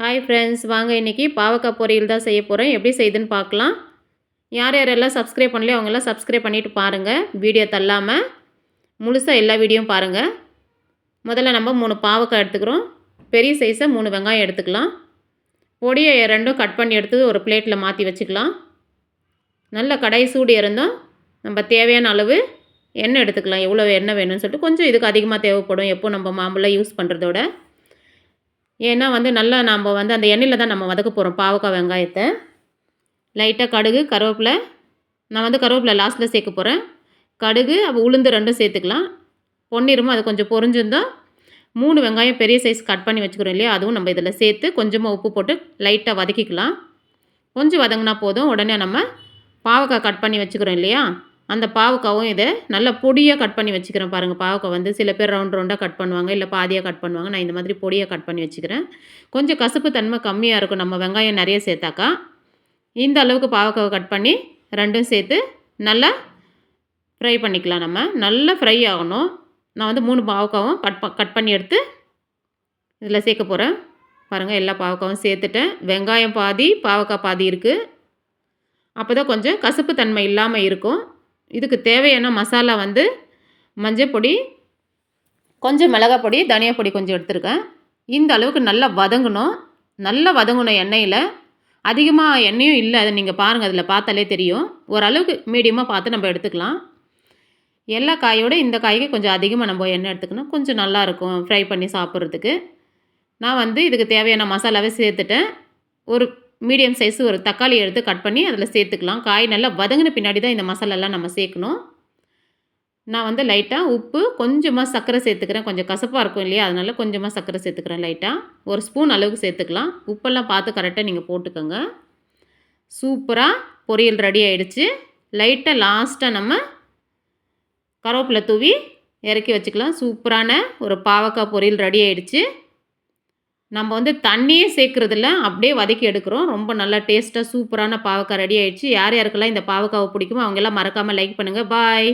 Hi friends, வாங்க இன்றைக்கி பாவக்காய் பொரியல் தான் செய்ய போகிறேன். எப்படி செய்யுதுன்னு பார்க்கலாம். யார் யாரெல்லாம் சப்ஸ்கிரைப் பண்ணலையோ அவங்கெல்லாம் சப்ஸ்கிரைப் பண்ணிவிட்டு பாருங்கள். வீடியோ தள்ளாமல் முழுசாக எல்லா வீடியோவும் பாருங்கள். முதல்ல நம்ம 3 பாவக்காய் எடுத்துக்கிறோம். பெரிய சைஸை 3 வெங்காயம் எடுத்துக்கலாம். பொடியை ரெண்டும் கட் பண்ணி எடுத்து ஒரு பிளேட்டில் மாற்றி வச்சுக்கலாம். நல்ல கடாய் சூடு இருந்தோம். நம்ம தேவையான அளவு எண்ணெய் எடுத்துக்கலாம். எவ்வளோ எண்ணெய் வேணும்னு சொல்லிட்டு கொஞ்சம் இதுக்கு அதிகமாக தேவைப்படும். எப்போ நம்ம மாம்பழம் யூஸ் பண்ணுறதோட, ஏன்னா நல்லா நம்ம அந்த எண்ணெயில் தான் நம்ம வதக்க போகிறோம் பாவக்காய் வெங்காயத்தை. லைட்டாக கடுகு, கருவேப்பிலை. நான் கருவேப்பிலை லாஸ்ட்டில் சேர்க்க போகிறேன். கடுகு உளுந்து ரெண்டும் சேர்த்துக்கலாம். பொன்னிறமாக அது கொஞ்சம் பொரிஞ்சிருந்தால் 3 வெங்காயம் பெரிய சைஸ் கட் பண்ணி வச்சுக்கிறோம் இல்லையா, அதுவும் நம்ம இதில் சேர்த்து கொஞ்சமாக உப்பு போட்டு லைட்டாக வதக்கிக்கலாம். கொஞ்சம் வதங்கினா போதும். உடனே நம்ம பாவக்காய் கட் பண்ணி வச்சுக்கிறோம் இல்லையா, அந்த பாவக்காவும் இதை நல்லா பொடியாக கட் பண்ணி வச்சுக்கிறேன். பாருங்கள், பாவக்காய் சில பேர் ரவுண்டாக கட் பண்ணுவாங்க, இல்லை பாதியாக கட் பண்ணுவாங்க. நான் இந்த மாதிரி பொடியாக கட் பண்ணி வச்சுக்கிறேன். கொஞ்சம் கசப்பு தன்மை கம்மியாக இருக்கும் நம்ம வெங்காயம் நிறைய சேர்த்தாக்கா. இந்த அளவுக்கு பாவக்காவை கட் பண்ணி ரெண்டும் சேர்த்து நல்லா ஃப்ரை பண்ணிக்கலாம். நம்ம நல்லா ஃப்ரை ஆகணும். நான் 3 பாவக்காவும் கட் பண்ணி எடுத்து இதில் சேர்க்க போகிறேன். பாருங்கள், எல்லா பாவக்காவும் சேர்த்துட்டேன். வெங்காயம் பாதி, பாவக்காய் பாதி இருக்குது. அப்போ தான் கொஞ்சம் கசப்பு தன்மை இல்லாமல் இருக்கும். இதுக்கு தேவையான மசாலா மஞ்சள் பொடி, கொஞ்சம் மிளகாய் பொடி, தனியா பொடி கொஞ்சம் எடுத்துருக்கேன். இந்த அளவுக்கு நல்லா வதங்கணும். நல்லா வதங்கணும் எண்ணெயில். அதிகமாக எண்ணெயும் இல்லை, அதை நீங்கள் பாருங்கள், அதில் பார்த்தாலே தெரியும். ஓரளவுக்கு மீடியமாக பார்த்து நம்ம எடுத்துக்கலாம். எல்லா காயோடு இந்த காய்க்கு கொஞ்சம் அதிகமாக நம்ம எண்ணெய் எடுத்துக்கணும். கொஞ்சம் நல்லாயிருக்கும் ஃப்ரை பண்ணி சாப்பிட்றதுக்கு. நான் இதுக்கு தேவையான மசாலாவே சேர்த்துட்டேன். ஒரு மீடியம் சைஸு ஒரு தக்காளி எடுத்து கட் பண்ணி அதில் சேர்த்துக்கலாம். காய் நல்லா வதங்கின பின்னாடி தான் இந்த மசாலாலாம் நம்ம சேர்க்கணும். நான் லைட்டாக உப்பு, கொஞ்சமாக சர்க்கரை சேர்த்துக்கிறேன். கொஞ்சம் கசப்பாக இருக்கும் இல்லையா, அதனால் கொஞ்சமாக சர்க்கரை சேர்த்துக்கிறேன். லைட்டாக ஒரு ஸ்பூன் அளவுக்கு சேர்த்துக்கலாம். உப்பெல்லாம் பார்த்து கரெக்டாக நீங்கள் போட்டுக்கோங்க. சூப்பராக பொரியல் ரெடி ஆகிடுச்சு. லைட்டாக லாஸ்ட்டாக நம்ம கருவேப்பிலை தூவி இறக்கி வச்சுக்கலாம். சூப்பரான ஒரு பாவக்காய் பொரியல் ரெடி ஆகிடுச்சு. நம்ம தண்ணியே சேர்க்குறதில்ல, அப்படியே வதக்கி எடுக்கிறோம். ரொம்ப நல்லா டேஸ்ட்டாக சூப்பரான பாவக்காய் ரெடி ஆகிடுச்சு. யார் யாருக்கெல்லாம் இந்த பாவக்காவை பிடிக்குமோ அவங்கெல்லாம் மறக்காமல் லைக் பண்ணுங்கள். பாய்.